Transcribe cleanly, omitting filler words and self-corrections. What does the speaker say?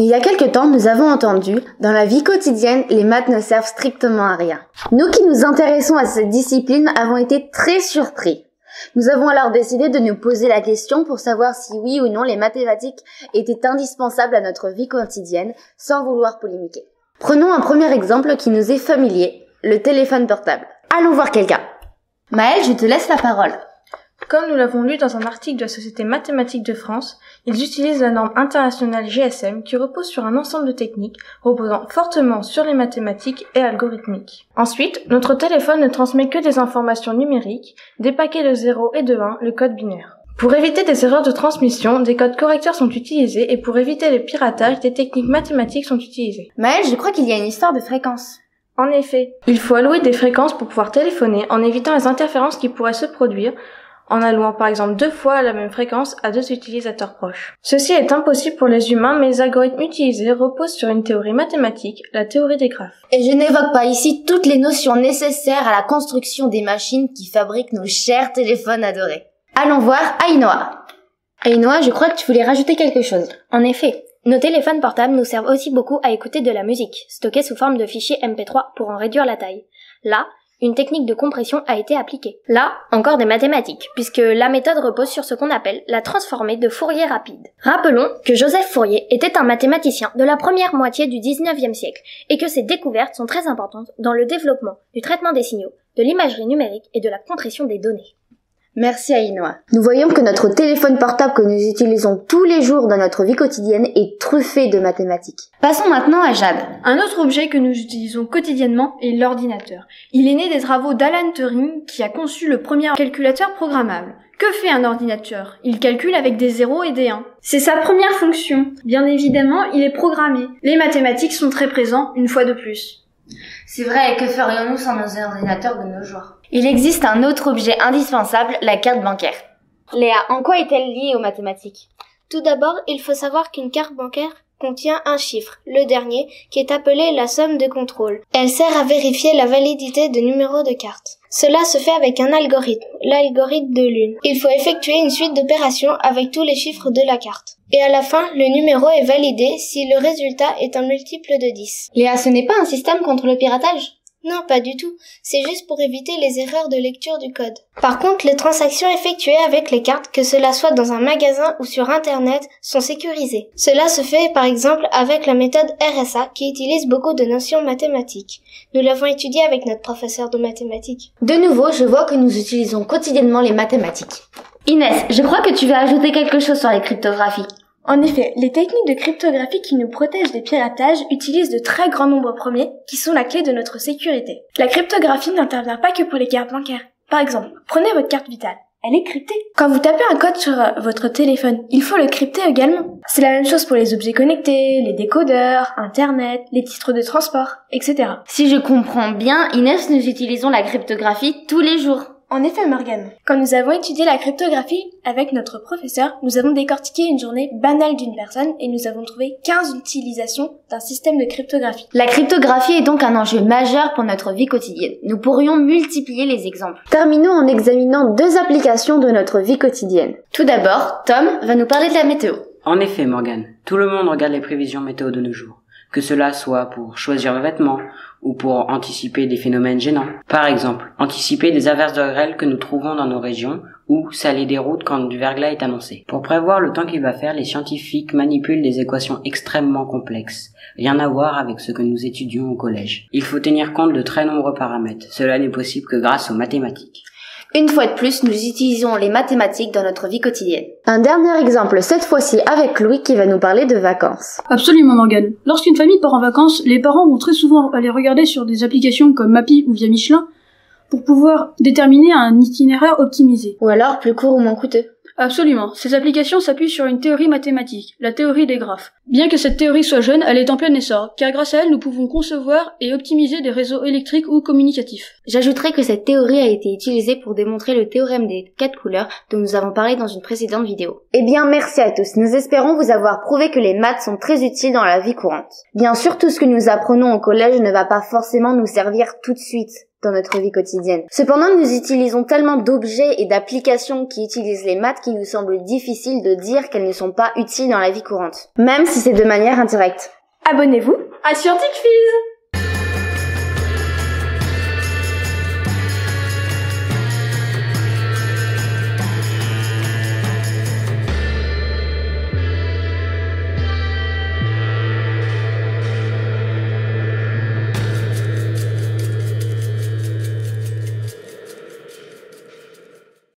Il y a quelque temps, nous avons entendu, dans la vie quotidienne, les maths ne servent strictement à rien. Nous qui nous intéressons à cette discipline avons été très surpris. Nous avons alors décidé de nous poser la question pour savoir si oui ou non les mathématiques étaient indispensables à notre vie quotidienne, sans vouloir polémiquer. Prenons un premier exemple qui nous est familier, le téléphone portable. Allons voir quelqu'un. Maëlle, je te laisse la parole. Comme nous l'avons lu dans un article de la Société mathématique de France, ils utilisent la norme internationale GSM qui repose sur un ensemble de techniques reposant fortement sur les mathématiques et algorithmiques. Ensuite, notre téléphone ne transmet que des informations numériques, des paquets de 0 et de 1, le code binaire. Pour éviter des erreurs de transmission, des codes correcteurs sont utilisés et pour éviter le piratage, des techniques mathématiques sont utilisées. Maëlle, je crois qu'il y a une histoire de fréquence. En effet, il faut allouer des fréquences pour pouvoir téléphoner en évitant les interférences qui pourraient se produire en allouant par exemple 2 fois la même fréquence à 2 utilisateurs proches. Ceci est impossible pour les humains, mais les algorithmes utilisés reposent sur une théorie mathématique, la théorie des graphes. Et je n'évoque pas ici toutes les notions nécessaires à la construction des machines qui fabriquent nos chers téléphones adorés. Allons voir Ainoa. Ainoa, je crois que tu voulais rajouter quelque chose. En effet, nos téléphones portables nous servent aussi beaucoup à écouter de la musique, stockée sous forme de fichiers MP3 pour en réduire la taille. Là, une technique de compression a été appliquée. Là, encore des mathématiques, puisque la méthode repose sur ce qu'on appelle la transformée de Fourier rapide. Rappelons que Joseph Fourier était un mathématicien de la première moitié du 19e siècle, et que ses découvertes sont très importantes dans le développement du traitement des signaux, de l'imagerie numérique et de la compression des données. Merci Ainoa. Nous voyons que notre téléphone portable que nous utilisons tous les jours dans notre vie quotidienne est truffé de mathématiques. Passons maintenant à Jade. Un autre objet que nous utilisons quotidiennement est l'ordinateur. Il est né des travaux d'Alan Turing qui a conçu le premier calculateur programmable. Que fait un ordinateur? Il calcule avec des 0 et des 1. C'est sa première fonction. Bien évidemment, il est programmé. Les mathématiques sont très présents une fois de plus. C'est vrai, que ferions-nous sans nos ordinateurs de nos jours? Il existe un autre objet indispensable, la carte bancaire. Léa, en quoi est-elle liée aux mathématiques? Tout d'abord, il faut savoir qu'une carte bancaire contient un chiffre, le dernier, qui est appelé la somme de contrôle. Elle sert à vérifier la validité de numéros de carte. Cela se fait avec un algorithme, l'algorithme de Lune. Il faut effectuer une suite d'opérations avec tous les chiffres de la carte. Et à la fin, le numéro est validé si le résultat est un multiple de 10. Léa, ce n'est pas un système contre le piratage? Non, pas du tout. C'est juste pour éviter les erreurs de lecture du code. Par contre, les transactions effectuées avec les cartes, que cela soit dans un magasin ou sur Internet, sont sécurisées. Cela se fait par exemple avec la méthode RSA qui utilise beaucoup de notions mathématiques. Nous l'avons étudié avec notre professeur de mathématiques. De nouveau, je vois que nous utilisons quotidiennement les mathématiques. Inès, je crois que tu vas ajouter quelque chose sur les cryptographies. En effet, les techniques de cryptographie qui nous protègent des piratages utilisent de très grands nombres premiers qui sont la clé de notre sécurité. La cryptographie n'intervient pas que pour les cartes bancaires. Par exemple, prenez votre carte vitale. Elle est cryptée. Quand vous tapez un code sur votre téléphone, il faut le crypter également. C'est la même chose pour les objets connectés, les décodeurs, Internet, les titres de transport, etc. Si je comprends bien, Inès, nous utilisons la cryptographie tous les jours. En effet, Morgane. Quand nous avons étudié la cryptographie avec notre professeur, nous avons décortiqué une journée banale d'une personne et nous avons trouvé 15 utilisations d'un système de cryptographie. La cryptographie est donc un enjeu majeur pour notre vie quotidienne. Nous pourrions multiplier les exemples. Terminons en examinant 2 applications de notre vie quotidienne. Tout d'abord, Tom va nous parler de la météo. En effet, Morgane, tout le monde regarde les prévisions météo de nos jours. Que cela soit pour choisir le vêtement ou pour anticiper des phénomènes gênants. Par exemple, anticiper des averses de grêle que nous trouvons dans nos régions ou saler des routes quand du verglas est annoncé. Pour prévoir le temps qu'il va faire, les scientifiques manipulent des équations extrêmement complexes, rien à voir avec ce que nous étudions au collège. Il faut tenir compte de très nombreux paramètres. Cela n'est possible que grâce aux mathématiques. Une fois de plus, nous utilisons les mathématiques dans notre vie quotidienne. Un dernier exemple, cette fois-ci avec Louis qui va nous parler de vacances. Absolument, Morgane. Lorsqu'une famille part en vacances, les parents vont très souvent aller regarder sur des applications comme Mappy ou Via Michelin pour pouvoir déterminer un itinéraire optimisé. Ou alors plus court ou moins coûteux. Absolument. Ces applications s'appuient sur une théorie mathématique, la théorie des graphes. Bien que cette théorie soit jeune, elle est en plein essor, car grâce à elle, nous pouvons concevoir et optimiser des réseaux électriques ou communicatifs. J'ajouterai que cette théorie a été utilisée pour démontrer le théorème des 4 couleurs dont nous avons parlé dans une précédente vidéo. Eh bien, merci à tous. Nous espérons vous avoir prouvé que les maths sont très utiles dans la vie courante. Bien sûr, tout ce que nous apprenons au collège ne va pas forcément nous servir tout de suite. dans notre vie quotidienne. Cependant, nous utilisons tellement d'objets et d'applications qui utilisent les maths qu'il nous semble difficile de dire qu'elles ne sont pas utiles dans la vie courante, même si c'est de manière indirecte. Abonnez-vous à Scientific Fizz!